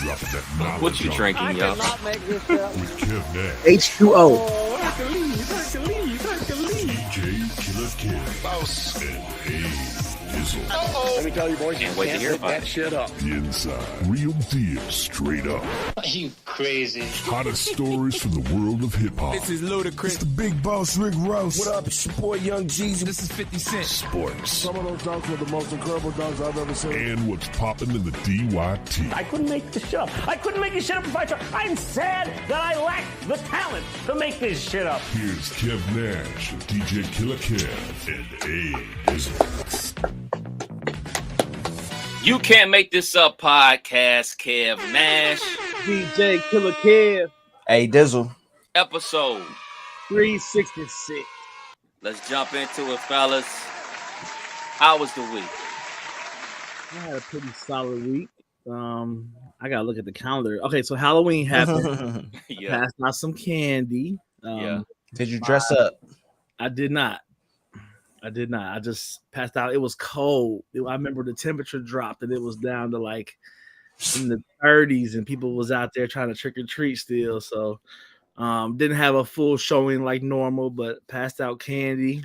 Dropping that knowledge. What you drinking, y'all? With Kev Nash. H2O. DJ Killer Kev. Boss. And Let me tell you, boys, Can't you wait to can't hear make about that it. shit up. The Inside. Real deal, straight up. Are you crazy? Hottest stories from the world of hip hop. This is Ludacris. It's the big boss, Rick Ross. What up? It's your boy Young Jeezy. This is 50 Cent. Sports. Some of those dunks were the most incredible dunks I've ever seen. And what's popping in the DYT. I couldn't make this shit up. I couldn't make this shit up if I tried. I'm sad that I lack the talent to make this shit up. Here's Kev Nash, DJ Killer Kev, and A. You Can't Make This Up podcast, Kev Nash. DJ Killer Kev. Hey, Dizzle. Episode 366. Let's jump into it, fellas. How was the week? I had a pretty solid week. I gotta look at the calendar. Okay, so Halloween happened. Yeah. Passed out some candy. Yeah. Did you dress up? I did not. I just passed out. It was cold. I remember the temperature dropped and it was down to like in the 30s, and people was out there trying to trick or treat still. So didn't have a full showing like normal, but passed out candy.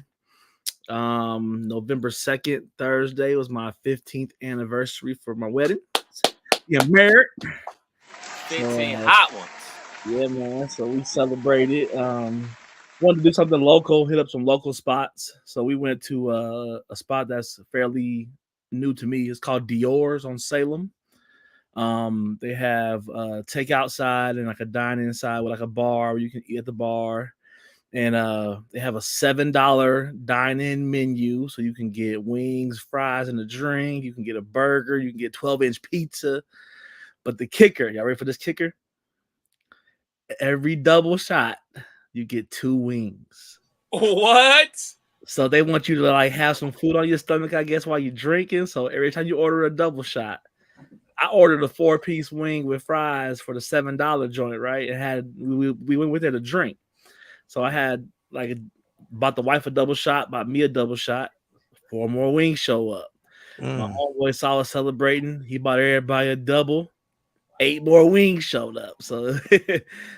November 2nd, Thursday, was my 15th anniversary for my wedding. Yeah, married. 15 hot ones. Yeah, man. So we celebrated. Wanted to do something local, hit up some local spots. So we went to a spot that's fairly new to me. It's called Dior's on Salem. They have take outside and like a dine inside with like a bar where you can eat at the bar. And they have a $7 dine-in menu. So you can get wings, fries, and a drink. You can get a burger. You can get 12-inch pizza. But the kicker, y'all ready for this kicker? Every double shot, you get 2 wings. What? So they want you to like have some food on your stomach, I guess, while you're drinking. So every time you order a double shot, I ordered a 4-piece wing with fries for the $7 joint, right? It had we went with it to drink. So I had like bought the wife a double shot, bought me a double shot. 4 more wings show up. My homeboy saw us celebrating. He bought everybody a double. 8 more wings showed up. So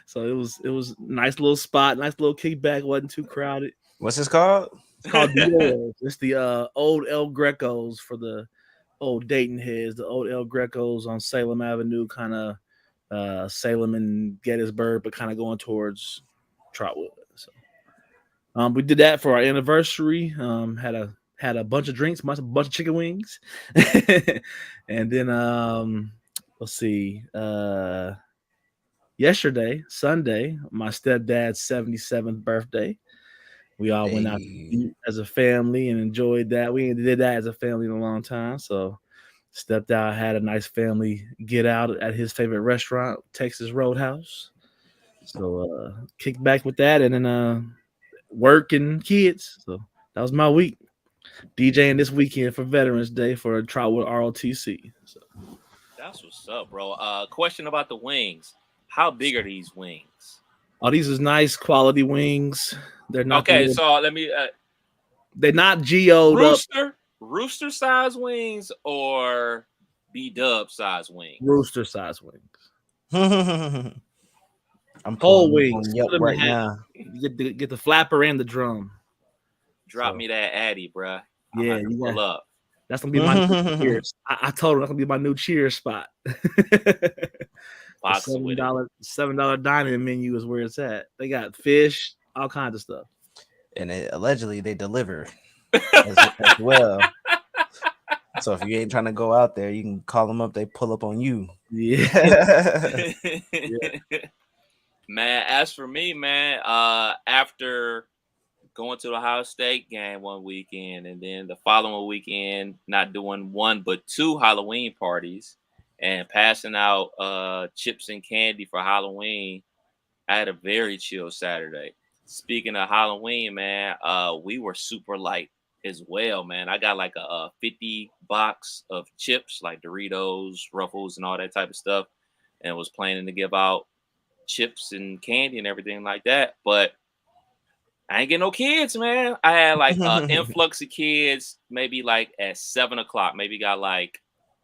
so it was nice little spot, nice little kickback, wasn't too crowded. What's this called? It's called Dominoes. It's the old El Grecos for the old Dayton heads, the old El Grecos on Salem Avenue, kind of Salem and Gettysburg, but kind of going towards Trotwood. So we did that for our anniversary. Had a bunch of drinks, a bunch of chicken wings. And then let's see. Yesterday, Sunday, my stepdad's 77th birthday. We all went out to eat as a family and enjoyed that. We ain't did that as a family in a long time. So stepped out, had a nice family get out at his favorite restaurant, Texas Roadhouse. So kicked back with that, and then work and kids. So that was my week. DJing this weekend for Veterans Day for a Trotwood ROTC. So. That's what's up, bro. Question about the wings. How big are these wings? Oh, these is nice quality wings. They're not okay. So let me. They're not geoed up. Rooster size wings or B-dub size wings? Rooster size wings. I'm whole wings. Right now. Get the flapper and the drum. Drop me that Addy, bro. Yeah, you pull up. That's gonna be my new cheers. I told him that's gonna be my new cheers spot. $7 dining menu is where it's at. They got fish, all kinds of stuff, and allegedly they deliver as well. So if you ain't trying to go out there, you can call them up. They pull up on you. Yeah. Man, as for me, man, after going to the Ohio State game one weekend, and then the following weekend, not doing one but 2 Halloween parties and passing out chips and candy for Halloween, I had a very chill Saturday. Speaking of Halloween, man, we were super light as well, man. I got like a 50 box of chips, like Doritos, Ruffles, and all that type of stuff, and was planning to give out chips and candy and everything like that. But I ain't getting no kids, man. I had like influx of kids, maybe like at 7 o'clock. Maybe got like,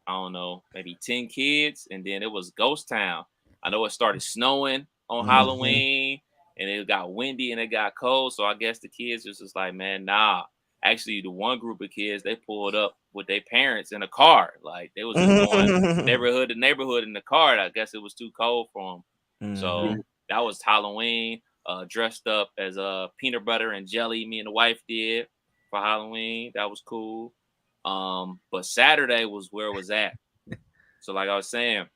I don't know, maybe 10 kids, and then it was ghost town. I know it started snowing on Halloween, and it got windy and it got cold. So I guess the kids was just like, man, nah. Actually, the one group of kids, they pulled up with their parents in a car. Like they was just going neighborhood to neighborhood in the car. I guess it was too cold for them. So that was Halloween. Dressed up as peanut butter and jelly. Me and the wife did for Halloween. That was cool. But Saturday was where it was at. So like I was saying,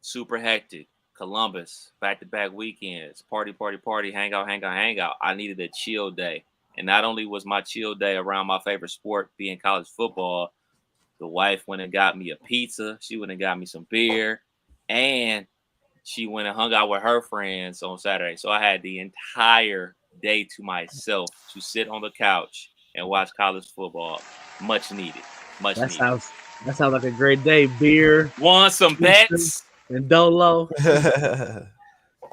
super hectic. Columbus, back-to-back weekends, party, hang out. I needed a chill day. And not only was my chill day around my favorite sport being college football, the wife went and got me a pizza. She went and got me some beer. And she went and hung out with her friends on Saturday. So I had the entire day to myself to sit on the couch and watch college football. Much needed. That sounds like a great day. Beer. Won some bets. And Dolo.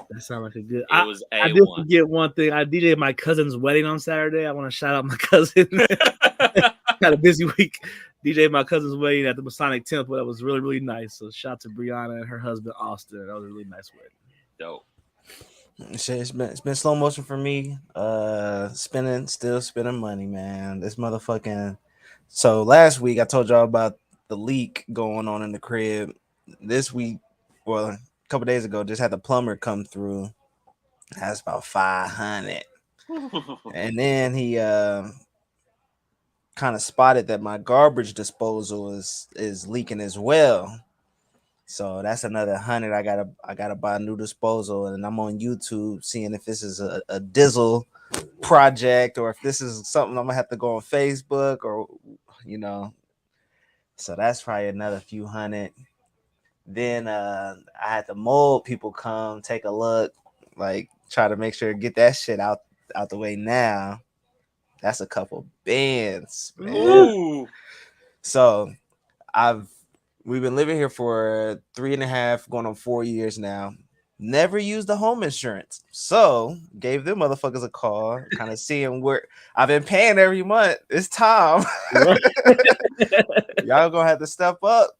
That sounds like a good. I did forget one thing. I DJed my cousin's wedding on Saturday. I want to shout out my cousin. Had a busy week. DJed my cousin's wedding at the Masonic Temple. That was really, really nice. So shout out to Brianna and her husband Austin. That was a really nice wedding. Dope. It's been slow motion for me. Still spending money, man. This motherfucking. So last week I told y'all about the leak going on in the crib. This week, well, a couple days ago, just had the plumber come through. That's about $500, and then he kind of spotted that my garbage disposal is leaking as well. So that's another $100. I gotta buy a new disposal, and I'm on YouTube seeing if this is a Dizzle project or if this is something I'm gonna have to go on Facebook or So that's probably another few hundred. Then I had the mold people come take a look, like try to make sure get that shit out the way now. That's a couple bands, man. Ooh. So we've been living here for 3.5, going on 4 years now. Never used the home insurance. So gave them motherfuckers a call, kind of seeing where I've been paying every month. It's time. Y'all gonna have to step up.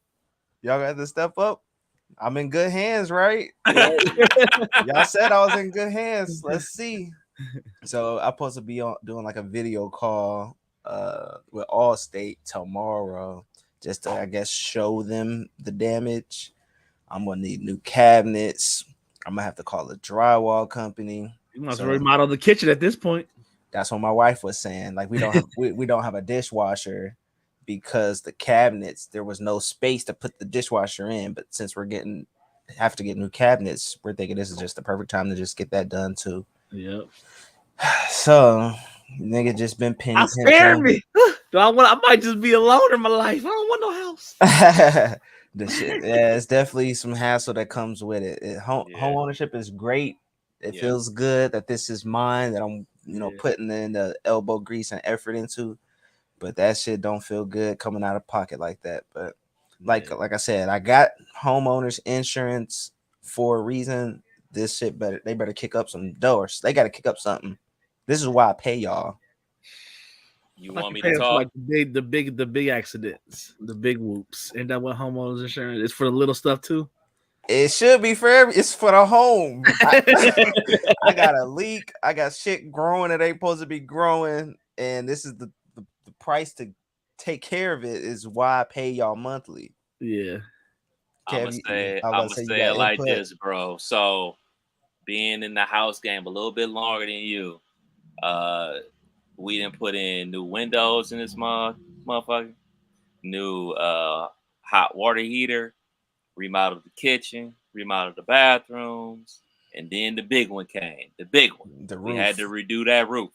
I'm in good hands, right? Y'all said I was in good hands. Let's see. So I'm supposed to be doing like a video call with Allstate tomorrow, just to, I guess, show them the damage. I'm gonna need new cabinets. I'm gonna have to call a drywall company. You must remodel the kitchen at this point. That's what my wife was saying. Like we don't have a dishwasher because the cabinets, there was no space to put the dishwasher in. But since have to get new cabinets, we're thinking this is just the perfect time to just get that done too. Yep. So nigga just been pinning. Spare me. I might just be alone in my life. I don't want no house. The shit, yeah, it's definitely some hassle that comes with it. Home ownership is great. It feels good that this is mine, that I'm putting in the elbow grease and effort into. But that shit don't feel good coming out of pocket like that. But like I said, I got homeowners insurance for a reason. This shit they better kick up some doors. They got to kick up something. This is why I pay y'all. You want me to talk? Like the big accidents, the big whoops. Ain't that what homeowners insurance is for? The little stuff too. It should be for it's for the home. I got a leak. I got shit growing that ain't supposed to be growing, and this is the price to take care of it. Is why I pay y'all monthly. Yeah. I'm gonna say it like this, bro. So being in the house game a little bit longer than you, we didn't put in new windows in this motherfucker, new hot water heater, remodeled the kitchen, remodeled the bathrooms, and then the big one came. The big one. The roof. We had to redo that roof.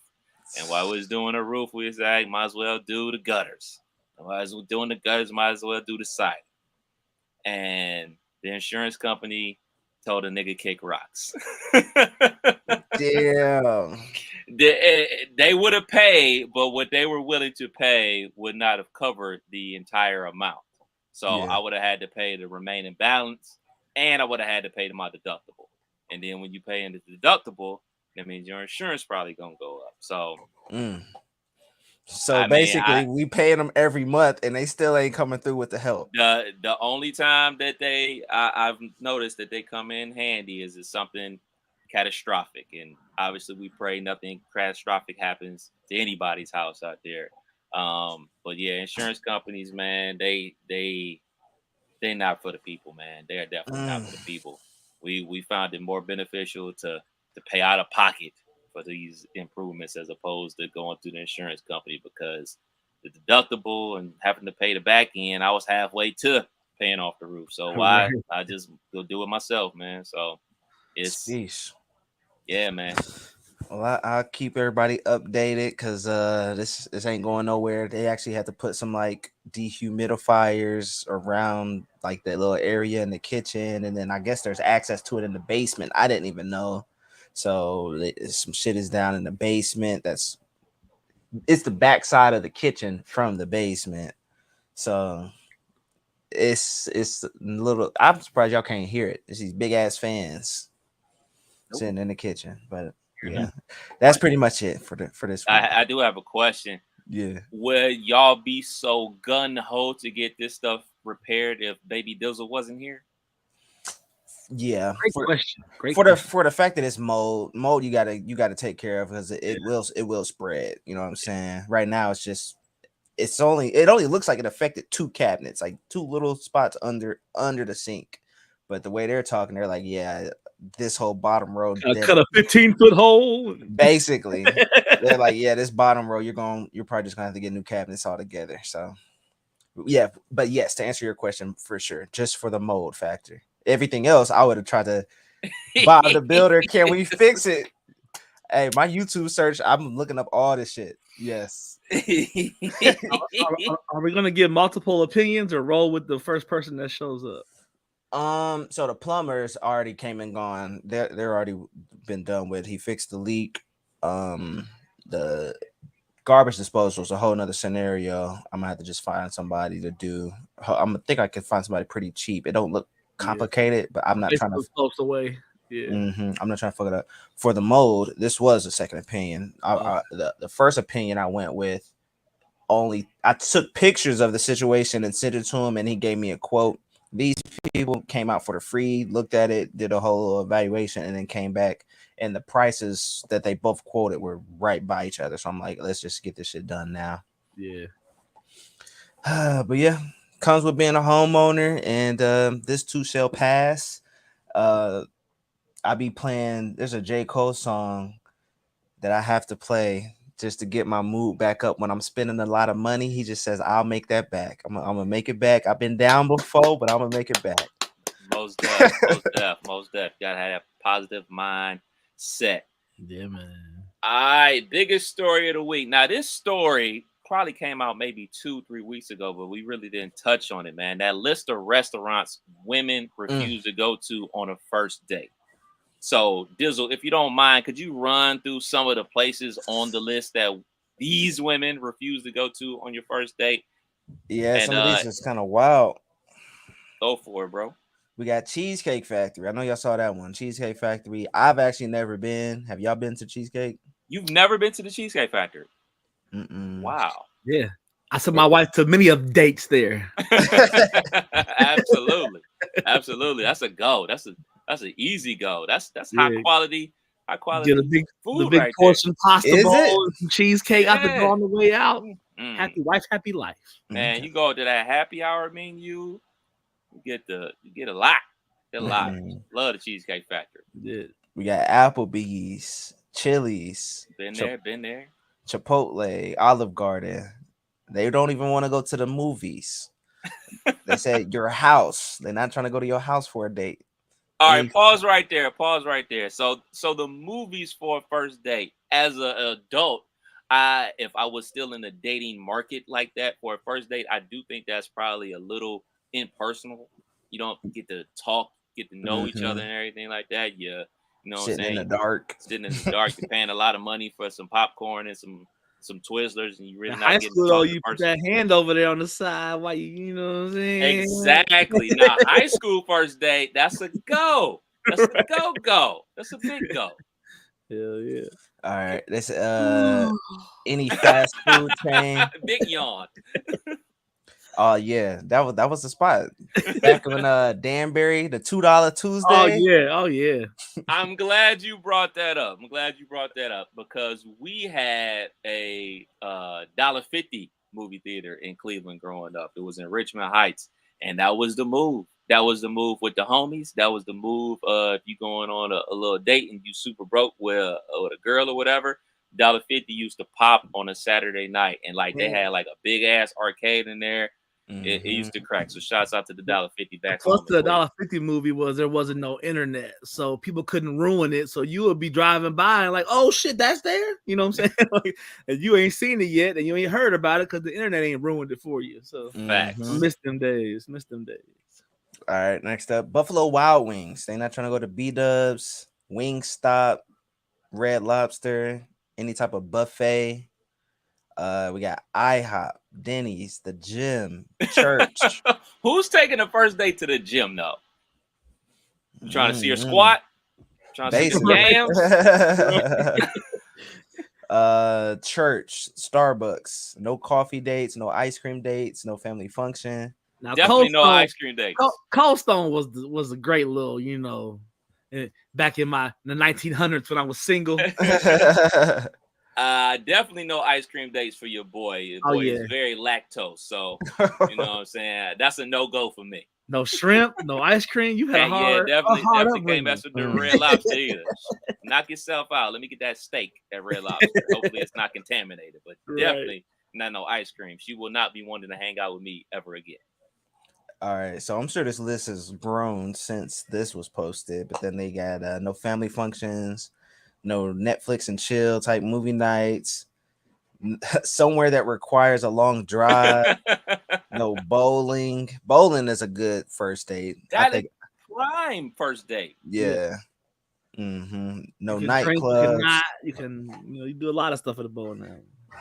And while we was doing the roof, we was like, might as well do the gutters. And while I was doing the gutters, might as well do the siding. And the insurance company told a nigga kick rocks. Damn. They would have paid, but what they were willing to pay would not have covered the entire amount. So I would have had to pay the remaining balance, and I would have had to pay my deductible. And then when you pay in the deductible, that means your insurance probably gonna go up. So So basically, we paying them every month, and they still ain't coming through with the help. The only time that I've noticed that they come in handy is something catastrophic, and obviously we pray nothing catastrophic happens to anybody's house out there. But yeah, insurance companies, man, they're not for the people, man. They are definitely not for the people. We found it more beneficial to pay out of pocket for these improvements as opposed to going through the insurance company, because the deductible and having to pay the back end, I was halfway to paying off the roof. So I just go do it myself, man. So it's yeah, man. Well, I'll keep everybody updated because this ain't going nowhere. They actually had to put some like dehumidifiers around like the little area in the kitchen, and then I guess there's access to it in the basement. I didn't even know. So some shit is down in the basement. It's the backside of the kitchen from the basement. So it's a little. I'm surprised y'all can't hear it. It's these big ass fans sitting in the kitchen, but. Yeah, that's pretty much it for this week. I do have a question. Yeah, would y'all be so gun ho to get this stuff repaired if Baby Dizzle wasn't here? Yeah, great question. For the fact that it's mold you gotta take care of, because it will spread. You know what I'm saying? Right now it only looks like it affected 2 cabinets, like 2 little spots under the sink. But the way they're talking, they're like, yeah, this whole bottom row cut a 15-foot hole. Basically, they're like, yeah, this bottom row, you're probably just gonna have to get new cabinets altogether. So yeah, but yes, to answer your question, for sure, just for the mold factor. Everything else, I would have tried to Bob the Builder. Can we fix it? Hey, my YouTube search, I'm looking up all this shit. Yes. Are we gonna give multiple opinions or roll with the first person that shows up? So the plumbers already came and gone. They're already been done with. He fixed the leak. The garbage disposal is a whole nother scenario. I'm gonna have to just find somebody to do. I think I could find somebody pretty cheap. It don't look complicated, but I'm not trying to close away. Yeah, I'm not trying to fuck it up. For the mold, this was a second opinion. The first opinion I went with, I took pictures of the situation and sent it to him, and he gave me a quote. These people came out for the free, looked at it, did a whole evaluation, and then came back. And the prices that they both quoted were right by each other. So I'm like, let's just get this shit done now. Yeah. But yeah, comes with being a homeowner, and this too shall pass. I be playing. There's a J. Cole song that I have to play just to get my mood back up when I'm spending a lot of money. He just says, I'll make that back. I'm gonna make it back. I've been down before, but I'm gonna make it back. Most def. Gotta have a positive mindset. Yeah, man. All right, biggest story of the week. Now, this story probably came out maybe 2-3 weeks ago, but we really didn't touch on it, man. That list of restaurants women refuse to go to on a first date. So, Dizzle, if you don't mind, could you run through some of the places on the list that these women refuse to go to on your first date? Yeah, some of these is kind of wild. Go for it, bro. We got Cheesecake Factory. I know y'all saw that one. Cheesecake Factory. I've actually never been. Have y'all been to Cheesecake? You've never been to the Cheesecake Factory? Wow. Yeah. I said my wife to many of dates there. Absolutely. That's a go. That's an easy go. That's high quality Get a big food, big right portion pasta bowl and some cheesecake Yeah. on the way out. Happy wife, happy life. Man, you go to that happy hour menu, you get a lot. Love the Cheesecake Factory. Yeah. We got Applebee's, Chili's, Been there. Chipotle, Olive Garden. They don't even want to go to the movies. They said your house. They're not trying to go to your house for a date. All right, pause right there. So the movies for a first date. As an adult, if I was still in the dating market like that for a first date, I do think that's probably a little impersonal. You don't get to talk, get to know each other and everything like that. You know what I'm saying? Sitting in the dark. You're paying a lot of money for some popcorn and some Twizzlers, and you really not high getting school to talk though, to the you put person. that hand over there on the side while you know what I'm saying? Exactly. Now, high school first date, that's a go. That's a go. That's a big go. Hell yeah. All right. This any fast food chain. Big yawn. Oh yeah, that was the spot. Back when Danbury, the $2 Tuesday. Oh yeah. I'm glad you brought that up. Because we had a $1.50 movie theater in Cleveland growing up. It was in Richmond Heights, and that was the move. That was the move with the homies. That was the move. If you going on a little date and you super broke with a girl or whatever, $1.50 used to pop on a Saturday night, and like they had like a big ass arcade in there. It used to crack. So shouts out to the $1.50 back. Plus the $1.50 movie was there wasn't no internet, so people couldn't ruin it. So you would be driving by and like, oh shit, that's there. You know what I'm saying? Like, and you ain't seen it yet, and you ain't heard about it because the internet ain't ruined it for you. So facts. Missed them days. All right, next up, Buffalo Wild Wings. They not trying to go to B-Dubs, Wingstop, Red Lobster, any type of buffet. We got IHOP, Denny's, the gym, church. Who's taking the first date to the gym though? You trying to see her squat? Trying to see some yams? Church, Starbucks, no coffee dates, no ice cream dates, no family function. Now, definitely no ice cream dates. Cold Stone was a great little, back in the 1900s when I was single. Definitely no ice cream dates for your boy. Your boy is very lactose, so you know what I'm saying. That's a no-go for me. No shrimp, no ice cream. You had a hard, definitely can't mess with the Red Lobster either. Knock yourself out. Let me get that steak at Red Lobster. Hopefully, it's not contaminated, but definitely not no ice cream. She will not be wanting to hang out with me ever again. All right, so I'm sure this list has grown since this was posted, but then they got no family functions, no Netflix and chill type movie nights, somewhere that requires a long drive, no bowling. Bowling is a good first date. That is prime first date. Yeah. No nightclubs. You can you do a lot of stuff at the bowling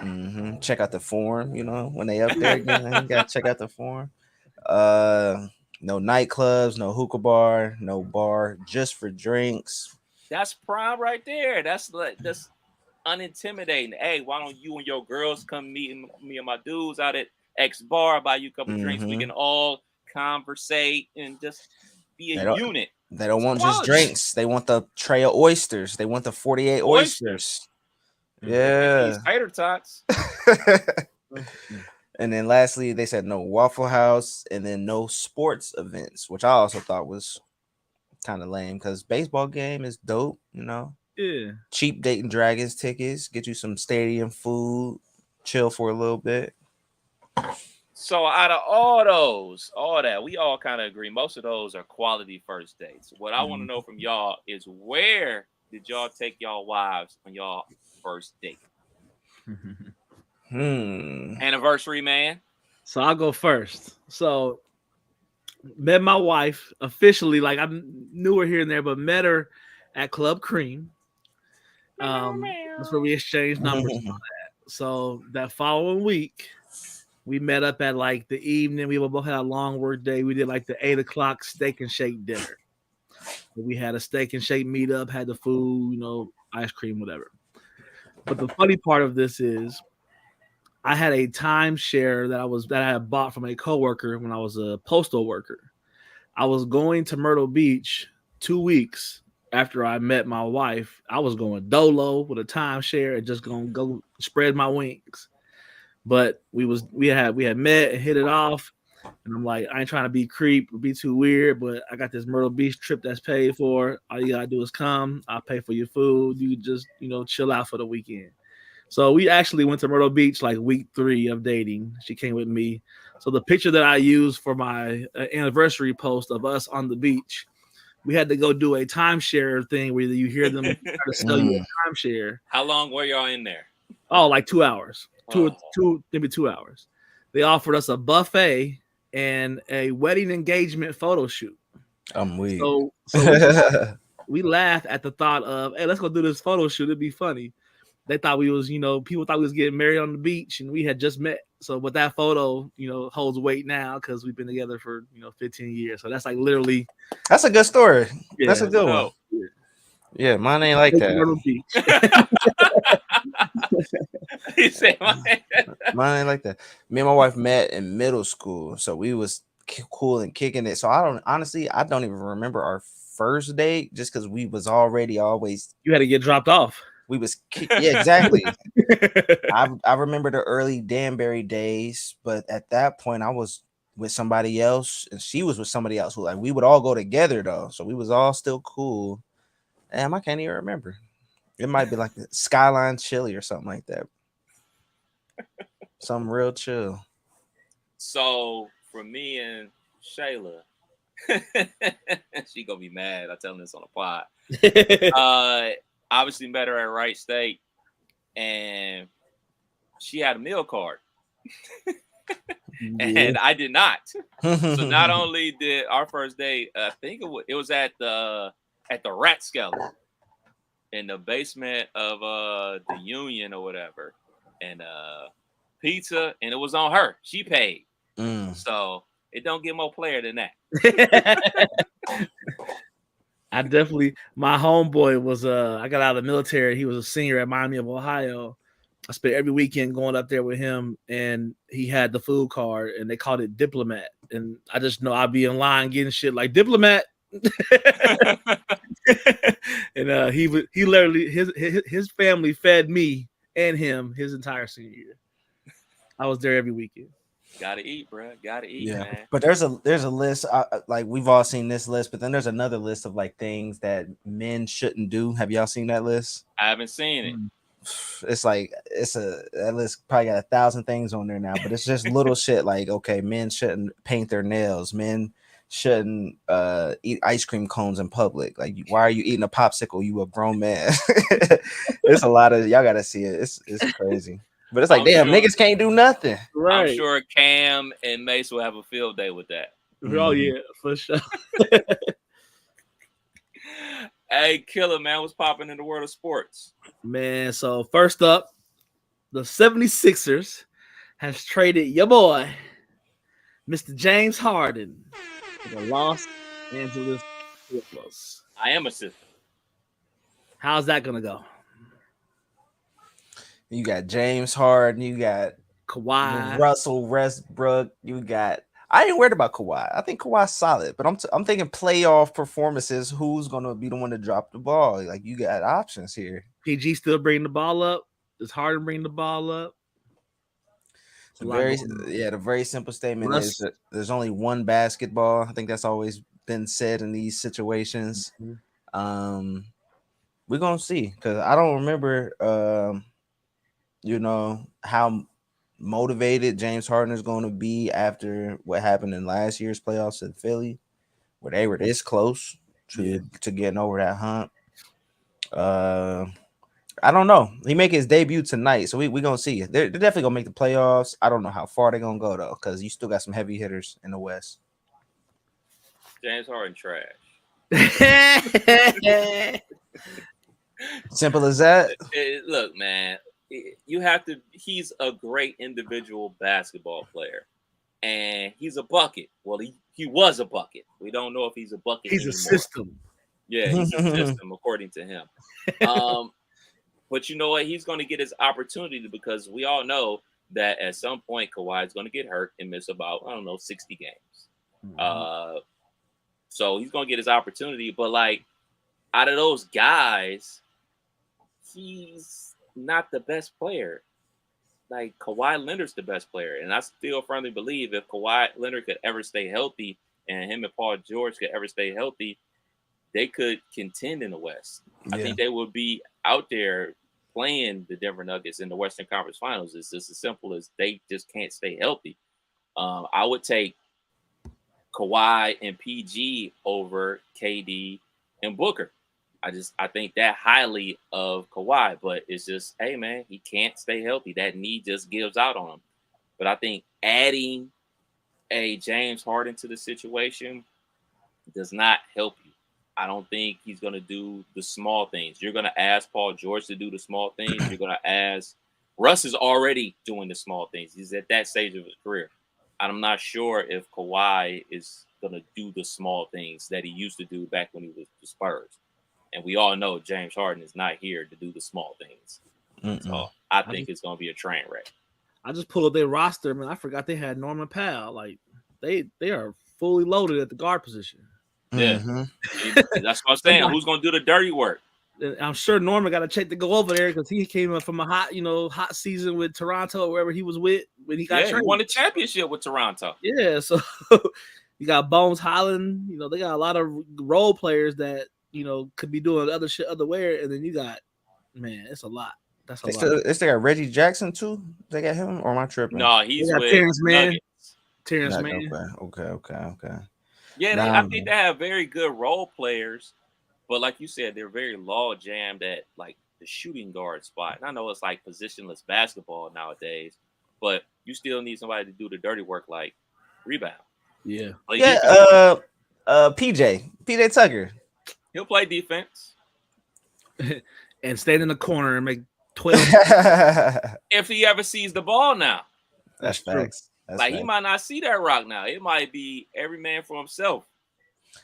alley. Check out the form, when they up there again. You gotta check out the form. No nightclubs, no hookah bar, no bar just for drinks. That's prime right there. That's unintimidating. Hey, why don't you and your girls come meet me and my dudes out at X bar, buy you a couple drinks, we can all conversate and just be a unit. They don't want just drinks. They want the tray of oysters. They want the 48 oysters. Yeah. These tater tots. And then lastly, they said no Waffle House and then no sports events, which I also thought was kind of lame because baseball game is dope, Yeah. Cheap Dayton Dragons tickets, get you some stadium food, chill for a little bit. So out of all that, we all kind of agree. Most of those are quality first dates. What I want to know from y'all is where did y'all take y'all wives on y'all first date? Anniversary, man. So I'll go first. So met my wife officially, like I knew her here and there, but met her at Club Cream. That's where we exchanged numbers and all that. So that following week, we met up at like the evening. We both had a long work day. We did like the 8:00 steak and shake dinner. We had a steak and shake meetup, had the food, ice cream, whatever. But the funny part of this is I had a timeshare that I had bought from a coworker when I was a postal worker. I was going to Myrtle Beach 2 weeks after I met my wife. I was going dolo with a timeshare and just gonna go spread my wings. But we had met and hit it off, and I'm like, I ain't trying to be creep or be too weird, but I got this Myrtle Beach trip that's paid for. All you gotta do is come. I'll pay for your food. You just chill out for the weekend. So we actually went to Myrtle Beach like week 3 of dating. She came with me. So the picture that I used for my anniversary post of us on the beach, we had to go do a timeshare thing where you hear them try to sell you a timeshare. How long were y'all in there? Oh, like 2 hours. Maybe 2 hours. They offered us a buffet and a wedding engagement photo shoot. I'm weak. So we laughed at the thought of, hey, let's go do this photo shoot. It'd be funny. They thought we was, people thought we was getting married on the beach and we had just met. So, but that photo, holds weight now because we've been together for, 15 years. So that's like literally. That's a good story. Yeah, that's a good one. Yeah, mine ain't like that. Myrtle Beach. He said, Mine ain't like that. Me and my wife met in middle school, so we was cool and kicking it. So I don't even remember our first date just because we was already always. You had to get dropped off. We was yeah, exactly. I remember the early Danbury days, but at that point I was with somebody else and she was with somebody else who like we would all go together though, so we was all still cool. Damn, I can't even remember. It might be like the Skyline Chili or something like that. Something real chill. So for me and Shayla, she gonna be mad. I tell them this on the pod. Obviously met her at Wright State, and she had a meal card, and I did not. So not only did our first date, I think it was at the Ratskeller in the basement of the Union or whatever, and pizza, and it was on her. She paid. So it don't get more player than that. I definitely, my homeboy was I got out of the military. He was a senior at Miami of Ohio. I spent every weekend going up there with him, and he had the food card, and they called it Diplomat. And I just know I'd be in line getting shit like Diplomat. And he literally his family fed me and him his entire senior year. I was there every weekend. Gotta eat, bro. Gotta eat, man. But there's a list. Like we've all seen this list, but then there's another list of like things that men shouldn't do. Have y'all seen that list? I haven't seen it. It's like that list probably got 1,000 things on there now, but it's just little shit like okay, men shouldn't paint their nails. Men shouldn't eat ice cream cones in public. Like, why are you eating a popsicle? You a grown man. It's a lot of y'all gotta see it. It's crazy. But it's like, damn, niggas can't do nothing. Right. I'm sure Cam and Mace will have a field day with that. Oh, yeah, for sure. Hey, Killer, man, what's popping in the world of sports? Man, so first up, the 76ers has traded your boy, Mr. James Harden, to the Los Angeles Clippers. I am a sister. How's that going to go? You got James Harden, you got Kawhi, Russell Westbrook, you got. I ain't worried about Kawhi. I think Kawhi's solid, but I'm thinking playoff performances. Who's gonna be the one to drop the ball? Like you got options here. PG still bringing the ball up. Does Harden bring the ball up? The very simple statement is that there's only one basketball. I think that's always been said in these situations. We're gonna see because I don't remember. How motivated James Harden is going to be after what happened in last year's playoffs in Philly, where they were this close to getting over that hump. I don't know. He make his debut tonight, so we gonna see. They're definitely gonna make the playoffs. I don't know how far they're gonna go though, because you still got some heavy hitters in the West. James Harden trash. Simple as that. Look, man. You have to. He's a great individual basketball player, and he's a bucket. Well, he was a bucket. We don't know if he's a bucket. He's anymore. a system. Yeah, he's a system according to him. But you know what? He's going to get his opportunity because we all know that at some point Kawhi is going to get hurt and miss about 60 games. So he's going to get his opportunity. But like out of those guys, he's not the best player. Like Kawhi Leonard's the best player, and I still firmly believe if Kawhi Leonard could ever stay healthy, and him and Paul George could ever stay healthy, they could contend in the West. I think they would be out there playing the Denver Nuggets in the Western Conference Finals. It's just as simple as they just can't stay healthy. I would take Kawhi and PG over KD and Booker. I think that highly of Kawhi, but it's just, hey man, he can't stay healthy. That knee just gives out on him. But I think adding a James Harden to the situation does not help you. I don't think he's going to do the small things. You're going to ask Paul George to do the small things. You're going to ask Russ is already doing the small things. He's at that stage of his career. I'm not sure if Kawhi is going to do the small things that he used to do back when he was the Spurs. And we all know James Harden is not here to do the small things. So I think it's going to be a train wreck. I just pulled up their roster, man. I forgot they had Norman Powell. Like they are fully loaded at the guard position. Yeah, that's what I'm saying. Who's going to do the dirty work? I'm sure Norman got a check to go over there because he came up from a hot season with Toronto, wherever he was with when he got traded. He won a championship with Toronto. Yeah, so you got Bones Highland. They got a lot of role players that could be doing other shit other way, and then you got it's a lot. That's a lot. They got Reggie Jackson too. They got him, or am I tripping? No, he's with Terrence Mann. Nuggets. Terrence Mann. Okay. Yeah, I think they have very good role players, but like you said, they're very log jammed at like the shooting guard spot. And I know it's like positionless basketball nowadays, but you still need somebody to do the dirty work, like rebound. Yeah. PJ Tucker. He'll play defense and stand in the corner and make 12 if he ever sees the ball now. That's facts. He might not see that rock now. It might be every man for himself.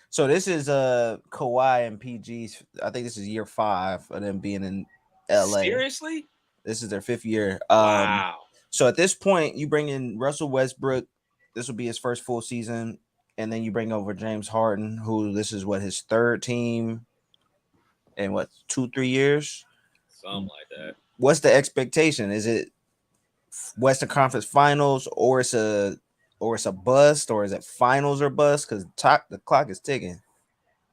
So this is Kawhi and PG's. I think this is year 5 of them being in LA. Seriously? This is their 5th year. Wow. So at this point, you bring in Russell Westbrook. This will be his first full season. And then you bring over James Harden, who this is his 3rd team in 2-3 years? Something like that. What's the expectation? Is it Western Conference Finals, or it's a bust, or is it finals or bust? Because the clock is ticking.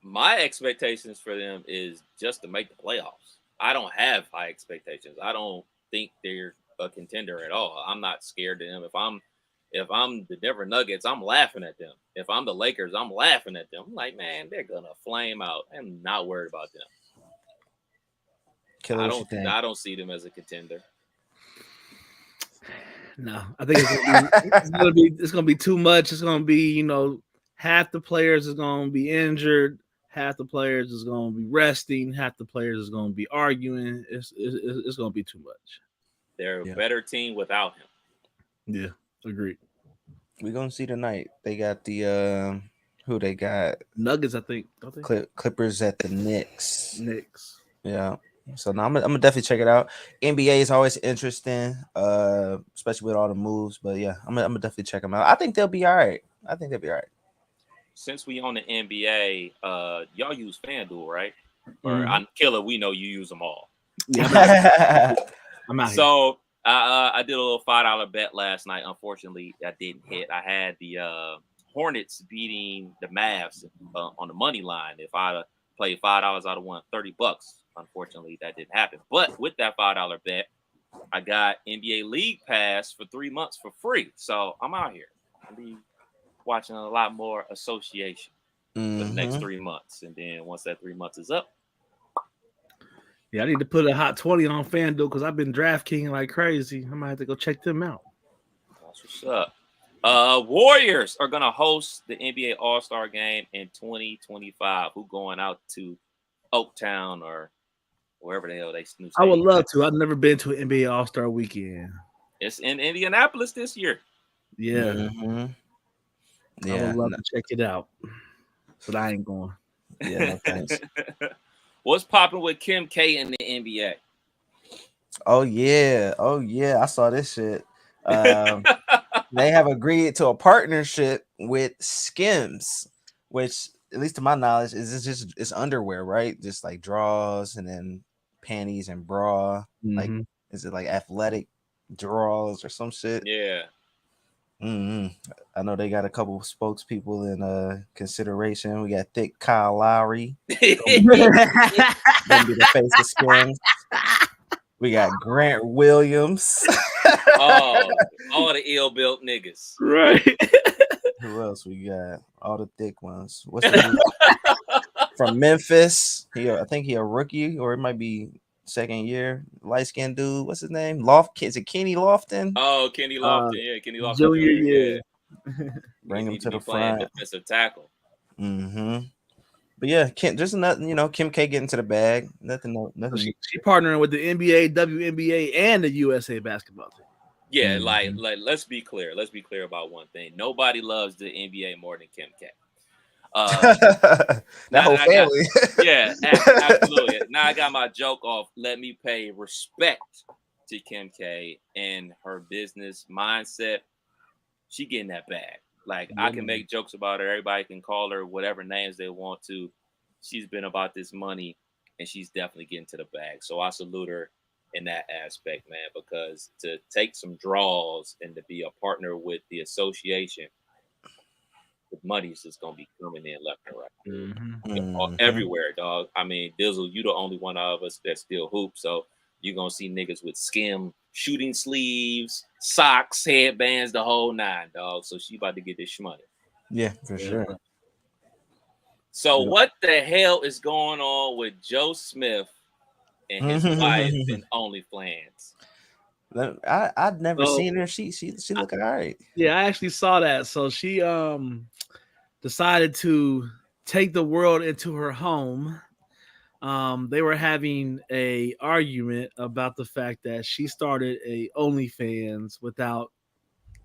My expectations for them is just to make the playoffs. I don't have high expectations. I don't think they're a contender at all. I'm not scared of them. If I'm the Denver Nuggets, I'm laughing at them. If I'm the Lakers, I'm laughing at them. I'm like, man, they're gonna flame out. I'm not worried about them. I don't see them as a contender. No, I think it's gonna be too much. It's gonna be, half the players is gonna be injured, half the players is gonna be resting, half the players is gonna be arguing. It's gonna be too much. They're a better team without him. Yeah, agreed. We're gonna see tonight. They got the who they got? Nuggets, I think. Don't they? Clippers at the Knicks. Yeah. So now I'm gonna definitely check it out. NBA is always interesting, especially with all the moves. But yeah, I'm gonna definitely check them out. I think they'll be all right. Since we on the NBA, y'all use FanDuel, right? Or Mm-hmm. Killer, we know you use them all. Yeah, I'm out here. So I did a little $5 bet last night. Unfortunately, that didn't hit. I had the Hornets beating the Mavs on the money line. If I'd played $5, I'd have won $30. Unfortunately, that didn't happen. But with that $5 bet, I got NBA League Pass for 3 months for free. So I'm out here. I'll be watching a lot more association for the next 3 months. And then once that 3 months is up. Yeah, I need to put a hot 20 on FanDuel because I've been DraftKings like crazy. I might have to go check them out. That's what's up. Warriors are going to host the NBA All-Star Game in 2025. Who going out to Oaktown or wherever the hell they snooze? I would love to. I've never been to an NBA All-Star Weekend. It's in Indianapolis this year. Yeah. Yeah, I would love to check it out, but I ain't going. Yeah, no thanks. What's popping with Kim K in the NBA? Oh yeah, I saw this shit. They have agreed to a partnership with Skims, which, at least to my knowledge, it's underwear, right? Just like drawers and then panties and bra. Like, is it like athletic drawers or some shit? Yeah. I know they got a couple of spokespeople in consideration. We got Thick Kyle Lowry. Gonna be the face of Skims. We got Grant Williams. Oh, all the ill-built niggas. Right. Who else we got? All the thick ones. What's the from Memphis? I think he a rookie, or it might be second year. Light-skinned dude. What's his name? Is it Kenny Lofton? Oh, Kenny Lofton. Yeah, Kenny Lofton. Junior, yeah. Bring him to the front. Defensive tackle. But yeah, there's nothing, Kim K getting to the bag. Nothing. She partnering with the NBA, WNBA, and the USA basketball team. Yeah, like let's be clear. Let's be clear about one thing. Nobody loves the NBA more than Kim K. That whole family. Absolutely. Now I got my joke off. Let me pay respect to Kim K and her business mindset. She getting that bag. Like, I can make jokes about her. Everybody can call her whatever names they want to. She's been about this money, and she's definitely getting to the bag. So I salute her in that aspect, man, because to take some draws and to be a partner with the association, the money's just going to be coming in left and right. Everywhere, dog. I mean, Dizzle, you the only one of us that still hoop, so you're going to see niggas with skim shooting sleeves, socks, headbands, the whole nine, dog. So she about to get this money. Yeah, for sure. So what the hell is going on with Joe Smith and his wife in OnlyFans? I'd never seen her. She looking all right. Yeah, I actually saw that. So she decided to take the world into her home. They were having a argument about the fact that she started a OnlyFans without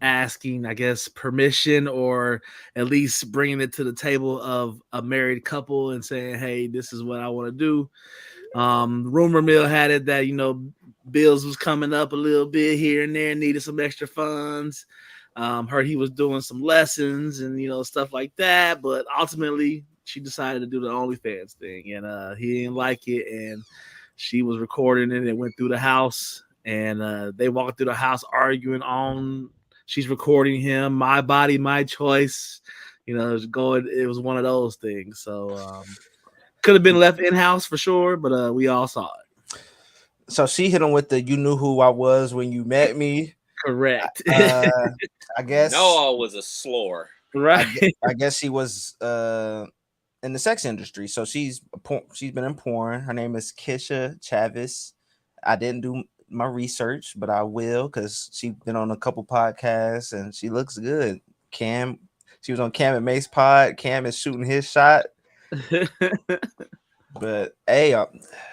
asking, I guess, permission, or at least bringing it to the table of a married couple and saying, hey, this is what I want to do. Rumor mill had it that, bills was coming up a little bit here and there, needed some extra funds. Heard he was doing some lessons and, stuff like that. But ultimately, she decided to do the OnlyFans thing, and he didn't like it. And she was recording it and went through the house, and they walked through the house arguing on. She's recording him, my body, my choice. It was one of those things. So could have been left in house for sure, but we all saw it. So she hit him with the "you knew who I was when you met me." Correct. I guess Noah was a slore. Right. I guess she was in the sex industry. So she's been in porn. Her name is Kisha Chavez. I didn't do my research, but I will, because she's been on a couple podcasts and she looks good. She was on Cam and Mace pod. Cam is shooting his shot. But hey,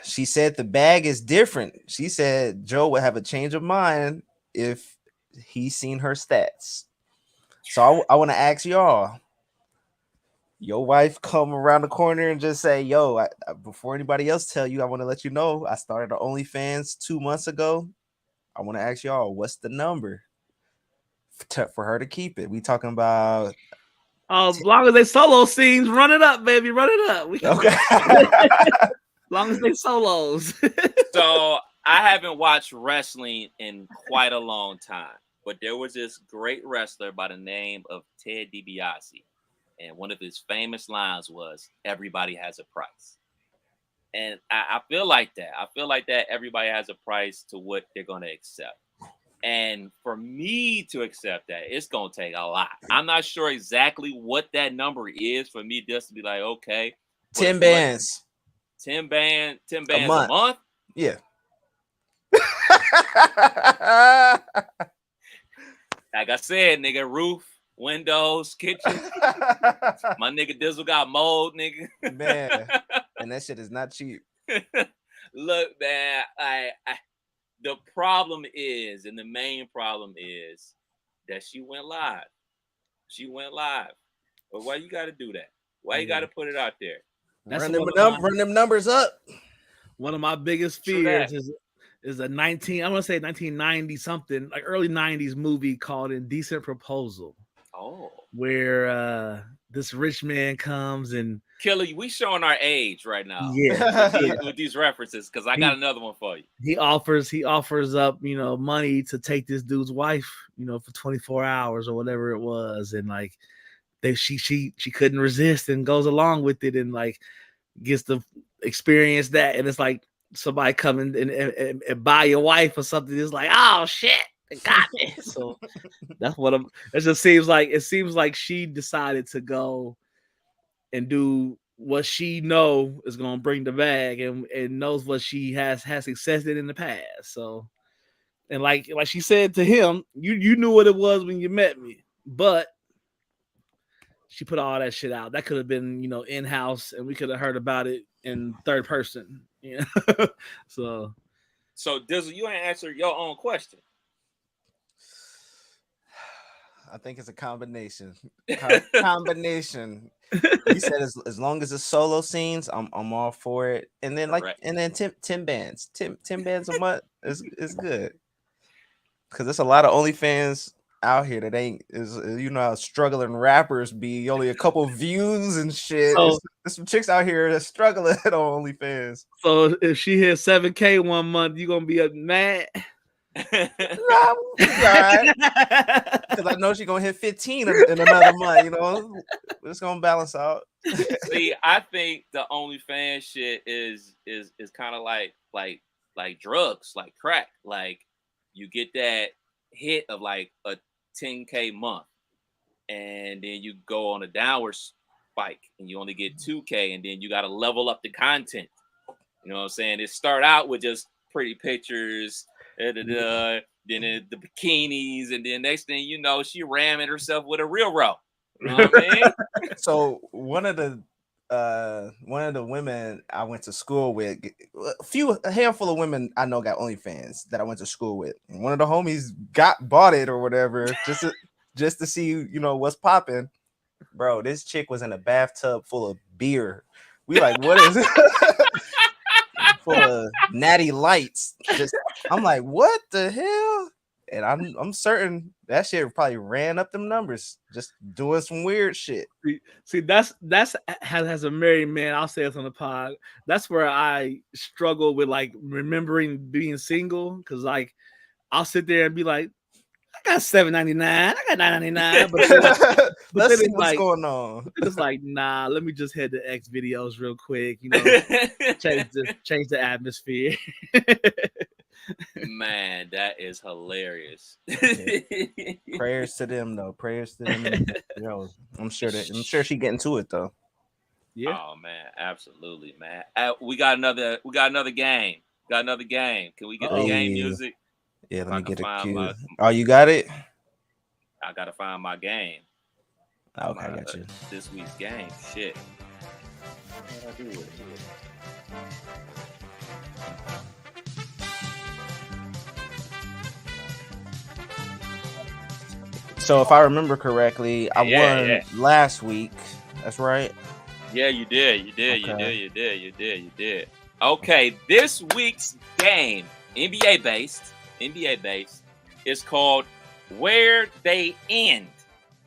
she said the bag is different. She said Joe would have a change of mind if he's seen her stats. So I want to ask y'all, your wife come around the corner and just say, yo, before anybody else tell you, I want to let you know I started the OnlyFans 2 months ago. I want to ask y'all, what's the number for her to keep it? We talking about as long as they solo scenes, run it up, baby, run it up. Okay. As long as they solos. So I haven't watched wrestling in quite a long time, but there was this great wrestler by the name of Ted DiBiase, and one of his famous lines was, "Everybody has a price." And I feel like that. I feel like that everybody has a price to what they're going to accept. And for me to accept that, it's going to take a lot. I'm not sure exactly what that number is for me just to be like, okay. 10 bands. 10 bands a month. month? Yeah. Like I said, nigga, roof, windows, kitchen. My nigga Dizzle got mold, nigga. Man, and that shit is not cheap. Look, man, the problem is, and the main problem is, that she went live. She went live. But why you got to do that? Why you got to put it out there? Run them numbers up. One of my biggest fears is a 1990 something, like early 90s movie called Indecent Proposal. Oh. Where this rich man comes and Kelly, we showing our age right now. Yeah. with these references, because I got another one for you. He offers up, money to take this dude's wife, for 24 hours or whatever it was, and like she couldn't resist and goes along with it and like gets to experience that, and it's like somebody coming and buy your wife or something. It's like, oh shit, it got me. So that's what it just seems like she decided to go and do what she know is gonna bring the bag, and knows what she has success in the past. So, and like she said to him, you knew what it was when you met me, but she put all that shit out. That could have been, in house, and we could have heard about it in third person. So Dizzle, you ain't answered your own question. I think it's a combination. Combination. He said as long as it's solo scenes, I'm all for it. And then Correct. 10 bands. 10 bands a month is good. Cause there's a lot of OnlyFans out here that ain't how struggling rappers be, only a couple views and shit. So- There's some chicks out here that's struggling on OnlyFans. So if she hits 7K one month, you gonna be mad. Nah, right. Because I know she's gonna hit 15 in another month. It's gonna balance out. See, I think the OnlyFans shit is kind of like drugs, like crack. Like you get that hit of like a 10K month, and then you go on a downward spike, and you only get 2K, and then you got to level up the content. You know what I'm saying? It start out with just pretty pictures, then the bikinis, and then next thing you know, she ramming herself with a real row. You know what I mean? So one of the women I went to school with, a handful of women I know got OnlyFans that I went to school with. And one of the homies bought it or whatever just to see what's popping. Bro, this chick was in a bathtub full of beer. We like, what is it? Full of natty lights. I'm like, what the hell? And I'm certain that shit probably ran up them numbers just doing some weird shit. See, that's as a married man, I'll say this on the pod. That's where I struggle with like remembering being single, because like I'll sit there and be like, I got $7.99, I got $9.99, but let's see it's what's like, going on. It's like, nah, let me just head to X videos real quick, change the atmosphere. Man, that is hilarious. Prayers to them though. Prayers to them. I'm sure she getting to it though. Yeah. Oh man, absolutely, man. We got another game. Got another game. Can we get the game music? Yeah, let me get a cue. My, you got it? I gotta find my game. Okay, I got you. This week's game. Shit. What do I do with it here? So if I remember correctly, I won last week. That's right. Yeah, you did. You did. Okay, this week's game, NBA based, is called Where They End.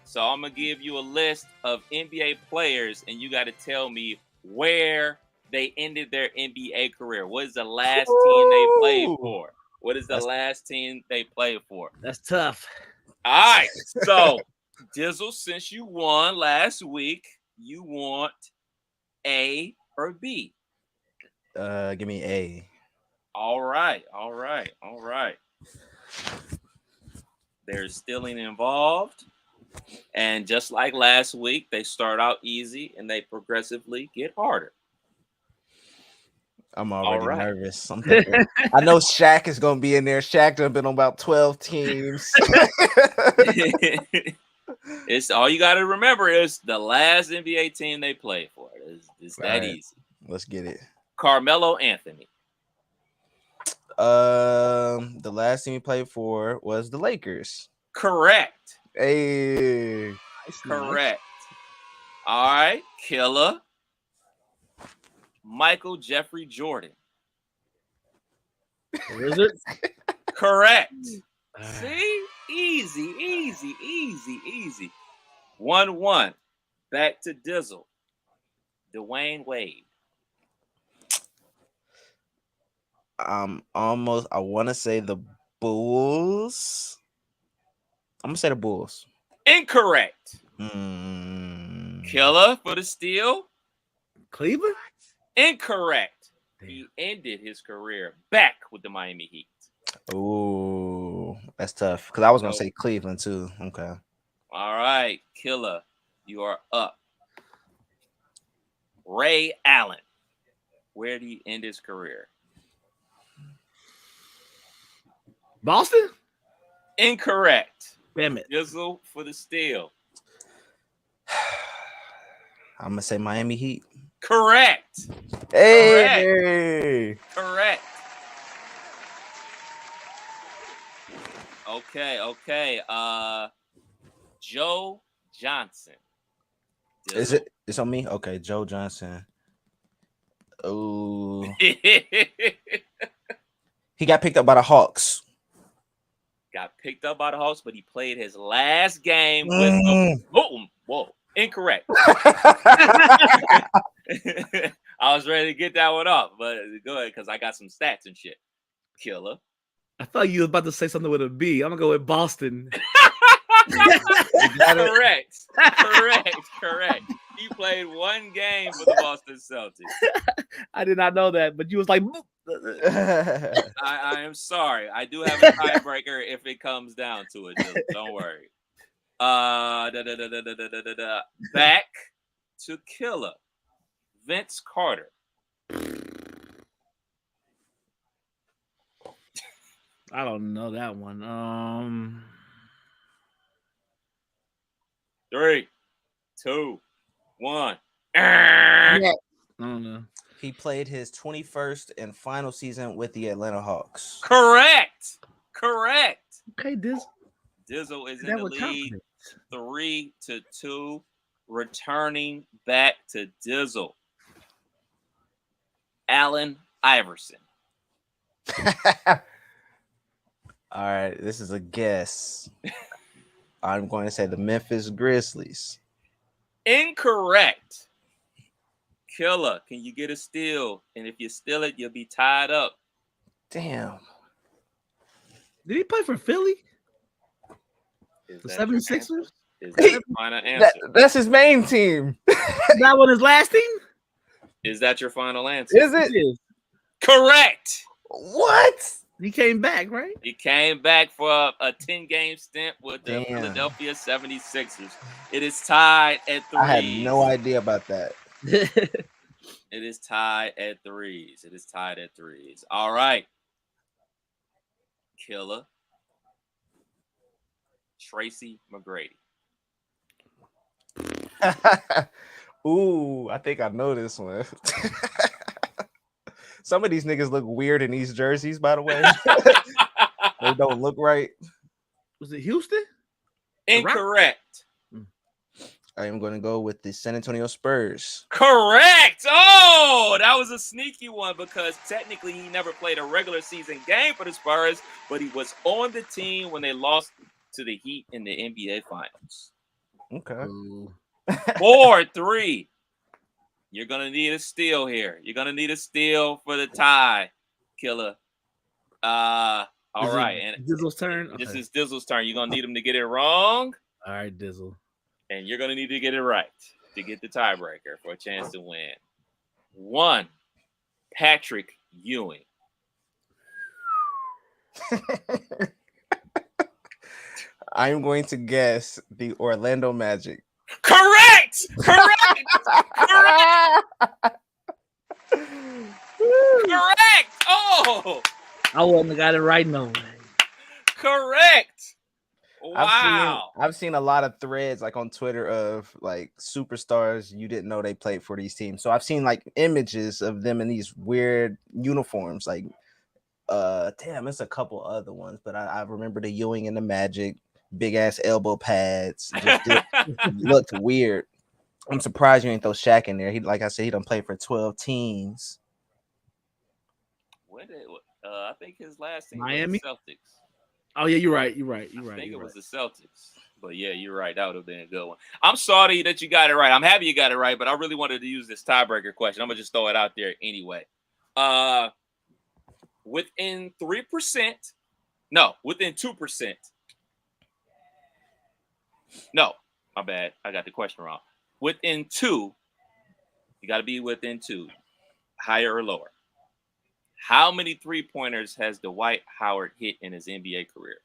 So I'm gonna give you a list of NBA players, and you got to tell me where they ended their NBA career. What is the last team they played for? What is the last team they played for? That's tough. All right. So, Dizzle, since you won last week, you want A or B? Give me A. All right. There's stealing involved. And just like last week, they start out easy and they progressively get harder. I'm already nervous. I know Shaq is going to be in there. Shaq done been on about 12 teams. It's all you got to remember is the last NBA team they played for. It's that easy. Let's get it. Carmelo Anthony. The last team he played for was the Lakers. Correct. Hey. Correct. All right, Killer. Michael Jeffrey Jordan. Is it? Correct. See? Easy. 1-1. Back to Dizzle. Dwayne Wade. I want to say the Bulls. I'm going to say the Bulls. Incorrect. Killer for the steal. Cleveland? Incorrect. He ended his career back with the Miami Heat. Ooh, that's tough. Because I was going to say Cleveland too. Okay. All right, Killer, you are up. Ray Allen. Where did he end his career? Boston? Incorrect. Damn it. Dizzle for the steal. I'm going to say Miami Heat. Correct. Hey. Correct. Okay. Joe Johnson. Is it? It's on me. Okay, Joe Johnson. Oh, he got picked up by the Hawks. Got picked up by the Hawks, but he played his last game with the whoa. Incorrect. I was ready to get that one off, but go ahead because I got some stats and shit. Killer. I thought you was about to say something with a B. I'm gonna go with Boston. Correct. He played one game for the Boston Celtics. I did not know that, but you was like, I am sorry. I do have a tiebreaker if it comes down to it. Don't worry. Back to Killer. Vince Carter. I don't know that one. 3, 2, 1. I don't know. He played his 21st and final season with the Atlanta Hawks. Correct. Okay, Dizzle. Dizzle is in the lead. 3-2. Returning back to Dizzle. Allen Iverson. All right, this is a guess. I'm going to say the Memphis Grizzlies. Incorrect. Killer, can you get a steal? And if you steal it, you'll be tied up. Damn. Did he play for Philly? The 76ers? Is that your final answer? That's his main team. That was his last team? Is that your final answer? Is it? Correct. What? He came back, right? He came back for a 10-game stint with the Damn. Philadelphia 76ers. It is tied at 3. I had no idea about that. It is tied at 3. All right. Killer. Tracy McGrady. Ooh, I think I know this one. Some of these niggas look weird in these jerseys, by the way. They don't look right. Was it Houston? Incorrect. I am going to go with the San Antonio Spurs. Correct. Oh, that was a sneaky one because technically he never played a regular season game for the Spurs, but he was on the team when they lost to the Heat in the NBA Finals. Okay. 4-3. You're going to need a steal here. You're going to need a steal for the tie, Killer. All right. And Dizzle's turn? Okay. This is Dizzle's turn. You're going to need him to get it wrong. All right, Dizzle. And you're going to need to get it right to get the tiebreaker for a chance to win. 1, Patrick Ewing. I'm going to guess the Orlando Magic. Correct. Oh, I wouldn't have got it right, no way. correct. Wow. I've seen a lot of threads like on Twitter of like superstars you didn't know they played for these teams. So I've seen like images of them in these weird uniforms. Like, damn, it's a couple other ones, but I remember the Ewing and the Magic, big ass elbow pads. Just looked weird. I'm surprised you ain't throw Shaq in there. He, like I said, he done played for 12 teams. I think his last team Miami? was the Celtics. Oh, yeah, you're right. I think it was the Celtics. But yeah, you're right. That would have been a good one. I'm sorry that you got it right. I'm happy you got it right, but I really wanted to use this tiebreaker question. I'm going to just throw it out there anyway. Within 3%. No, within 2%. No, my bad. I got the question wrong. Within 2. You got to be within 2. Higher or lower. How many three-pointers has Dwight Howard hit in his NBA career?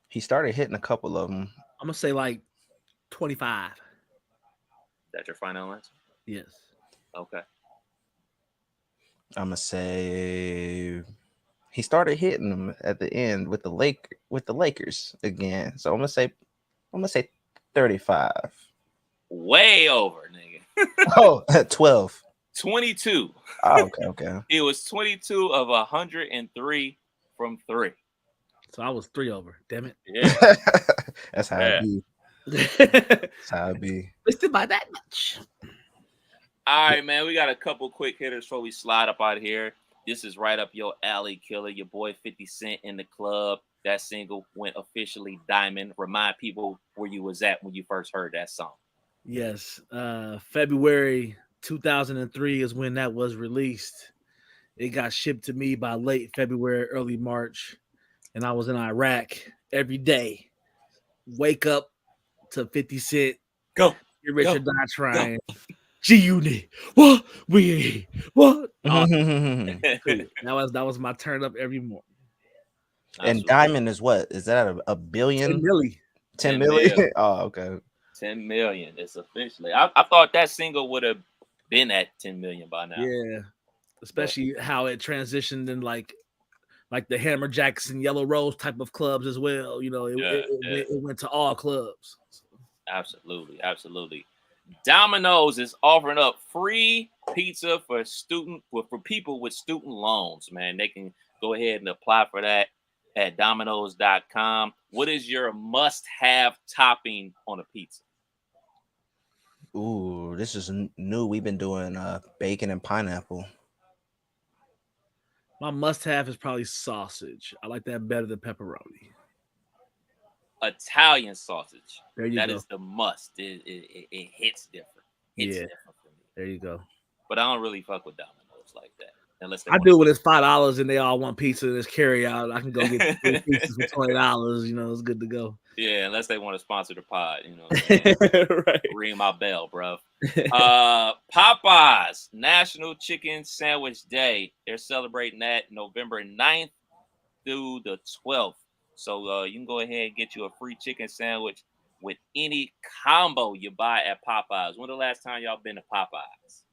He started hitting a couple of them. I'm going to say like 25. That's your final answer? Yes. Okay. I'm gonna say he started hitting them at the end with the Lakers again. So I'm gonna say 35. Way over, nigga. Oh, 12. 22. Oh, okay. It was 22 of 103 from 3. So I was 3 over. Damn it. Yeah. That's how it be. That's how it be. Listed by that much. All right, man. We got a couple quick hitters before we slide up out of here. This is right up your alley, Killer. Your boy 50 Cent in the club. That single went officially diamond. Remind people where you was at when you first heard that song. Yes, February 2003 is when that was released. It got shipped to me by late February, early March, and I was in Iraq every day. Wake up to 50 Cent. Go. Get rich or die trying. G-Unit. What? What? Oh, that was my turn up every morning. And Diamond is what? Is that a billion? 10 million. 10 million? Oh, okay. 10 million. It's officially. I thought that single would have been at 10 million by now. Yeah. Especially how it transitioned in like the Hammer Jackson, Yellow Rose type of clubs as well. You know, it went to all clubs. Absolutely. Dominoes is offering up free pizza for people with student loans, man. They can go ahead and apply for that at Dominoes.com. What is your must-have topping on a pizza? Ooh, this is new. We've been doing bacon and pineapple. My must-have is probably sausage. I like that better than pepperoni. Italian sausage. There you go. That is the must. It hits different. Different for me. There you go. But I don't really fuck with Domino's like that. Unless I do when it's $5 and they all want pizza and it's carry out. I can go get 3 pizzas for $20. You know, it's good to go. Yeah, unless they want to sponsor the pod. You know, right. Ring my bell, bro. Popeyes National Chicken Sandwich Day. They're celebrating that November 9th through the 12th. So you can go ahead and get you a free chicken sandwich with any combo you buy at Popeyes. When the last time y'all been to Popeyes?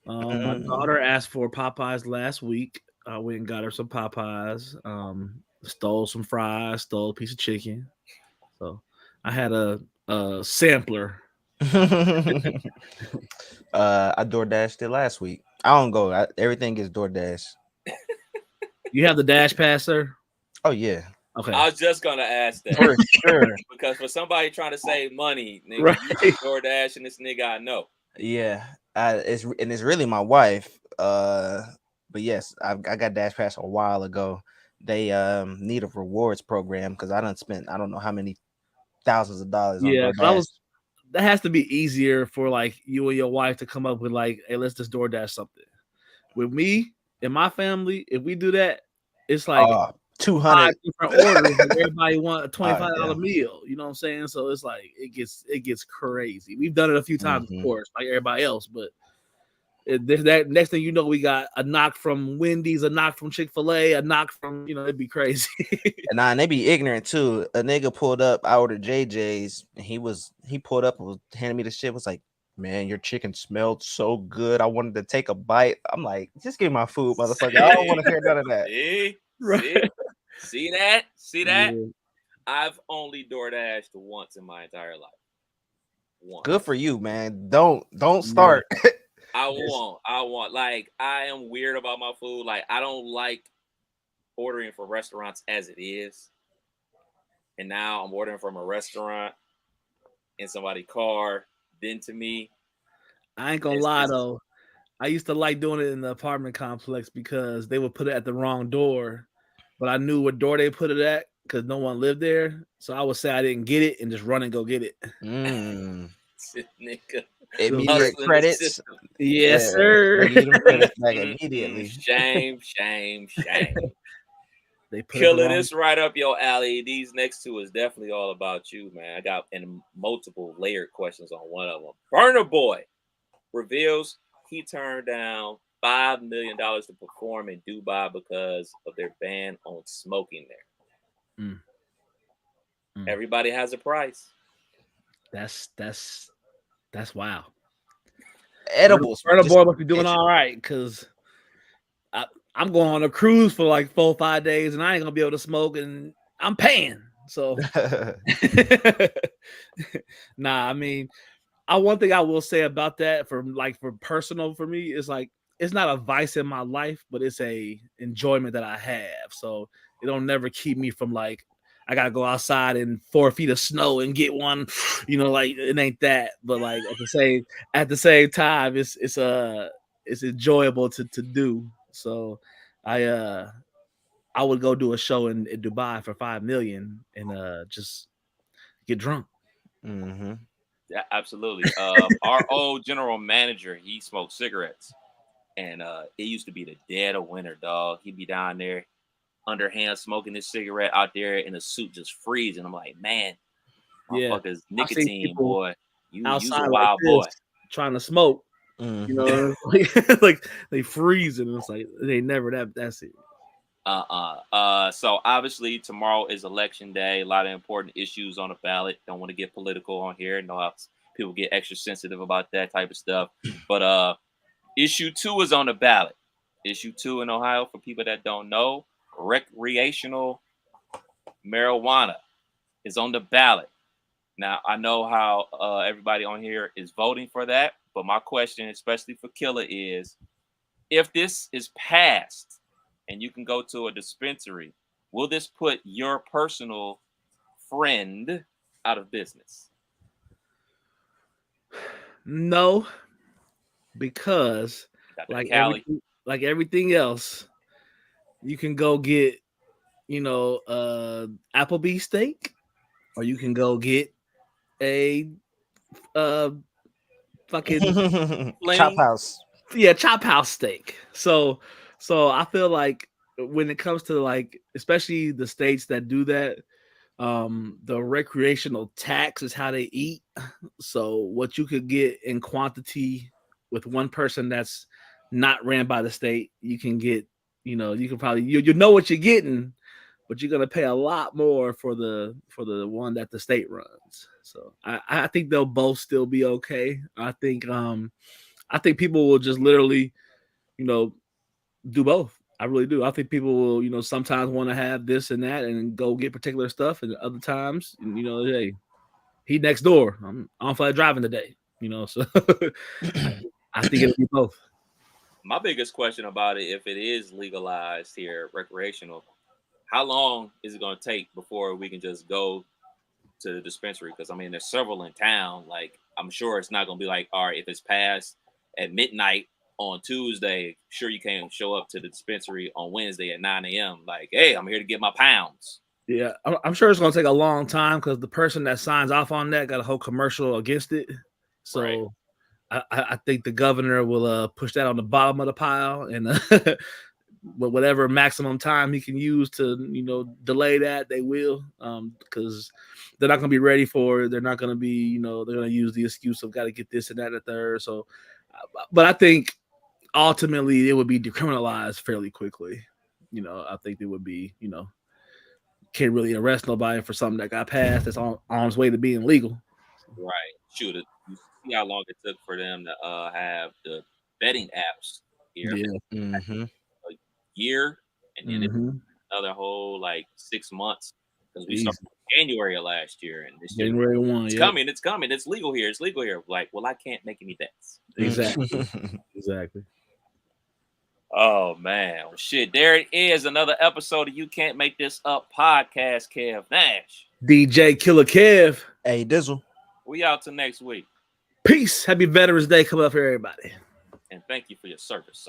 My daughter asked for Popeyes last week. I went and got her some Popeyes. Stole some fries, stole a piece of chicken. So I had a sampler. I DoorDashed it last week. I don't go. Everything is DoorDash. You have the Dash Pass, sir? Oh yeah. Okay. I was just gonna ask that for sure because for somebody trying to save money, nigga, right. you DoorDash and this nigga I know. Yeah, it's really my wife. But yes, I got Dash Pass a while ago. They need a rewards program because I don't know how many thousands of dollars. Yeah, on that has to be easier for like you and your wife to come up with like, hey, let's just DoorDash something. With me and my family, if we do that, it's like 200 different orders. And everybody want a $25 meal. You know what I'm saying? So it's like it gets crazy. We've done it a few times, of course, like everybody else, but that next thing you know, we got a knock from Wendy's, a knock from Chick-fil-A, a knock from it'd be crazy. And they be ignorant too. A nigga pulled up, I ordered JJ's, and he pulled up and was handing me the shit. Was like, man, your chicken smelled so good. I wanted to take a bite. I'm like, just give me my food, motherfucker. I don't want to hear none of that. See that? Yeah. I've only DoorDashed once in my entire life. Once. Good for you, man. Don't start. I won't. Like, I am weird about my food. Like, I don't like ordering from restaurants as it is. And now I'm ordering from a restaurant in somebody's car, then to me. I ain't gonna lie though. I used to like doing it in the apartment complex because they would put it at the wrong door, but I knew what door they put it at because no one lived there. So I would say I didn't get it and just run and go get it. Nigga. Immediate credits. Yes, sir. Credits back immediately. Shame. They put Killer, this right up your alley. These next two is definitely all about you, man. I got multiple layered questions on one of them. Burner Boy reveals he turned down $5 million to perform in Dubai because of their ban on smoking there. Everybody has a price. That's wow. Edibles. Burner Boy must be doing all right because I'm going on a cruise for like 4 or 5 days and I ain't gonna be able to smoke and I'm paying. So nah, I mean, one thing I will say about that for personal for me is like it's not a vice in my life, but it's a enjoyment that I have. So it'll never keep me from like I gotta go outside in 4 feet of snow and get one. Like it ain't that. But like at the same time, it's enjoyable to do. So I would go do a show in Dubai for $5 million and just get drunk. Mm-hmm. Yeah, absolutely. Our old general manager, he smoked cigarettes, and it used to be the dead of winter, dog. He'd be down there, underhand smoking his cigarette out there in a suit, just freezing. I'm like, man, Yeah, motherfuckers, nicotine, boy. You's a outside like wild this, boy. trying to smoke. Mm-hmm. Like they freezing. And it's like they never that's it. So obviously tomorrow is election day. A lot of important issues on the ballot. Don't want to get political on here. Know how people get extra sensitive about that type of stuff. But issue 2 is on the ballot. Issue 2 in Ohio, for people that don't know, recreational marijuana is on the ballot. Now I know how everybody on here is voting for that, but my question, especially for Killer, is if this is passed and you can go to a dispensary, will this put your personal friend out of business? No, because Like everything else, you can go get Applebee's steak, or you can go get a fucking Chop house. chop house steak. So I feel like when it comes to like, especially the states that do that, the recreational tax is how they eat. So what you could get in quantity with one person that's not ran by the state, you can get, you can probably you know what you're getting, but you're gonna pay a lot more for the one that the state runs. So I think they'll both still be okay. I think people will just literally, do both. I really do. I think people will, sometimes want to have this and that and go get particular stuff, and other times, hey, he next door. I don't feel like driving today, So I think it'll be both. My biggest question about it, if it is legalized here, recreational, how long is it going to take before we can just go to the dispensary? Because I mean, there's several in town. Like, I'm sure it's not going to be like, all right, if it's passed at midnight on Tuesday, sure you can't show up to the dispensary on Wednesday at 9 a.m. Like, hey, I'm here to get my pounds. Yeah, I'm sure it's going to take a long time because the person that signs off on that got a whole commercial against it. So right. I think the governor will push that on the bottom of the pile, and whatever maximum time he can use to delay that, they will, because they're not going to be ready for it. They're not going to be, they're going to use the excuse of got to get this and that and the third. So, but I think ultimately it would be decriminalized fairly quickly. I think it would be, can't really arrest nobody for something that got passed that's on its way to being legal. Right. Shoot, you see how long it took for them to have the betting apps here. Yeah. Mm-hmm. A year, and then it's another whole 6 months, because we started in January of last year, and this January 1. It's coming. It's coming. It's legal here. It's legal here. Like, well, I can't make any bets. Exactly. Exactly. Oh man, well, shit! There it is, another episode of You Can't Make This Up podcast. Kev Nash, DJ Killer Kev, hey Dizzle. We out till next week. Peace. Happy Veterans Day coming up for everybody. And thank you for your service, sir.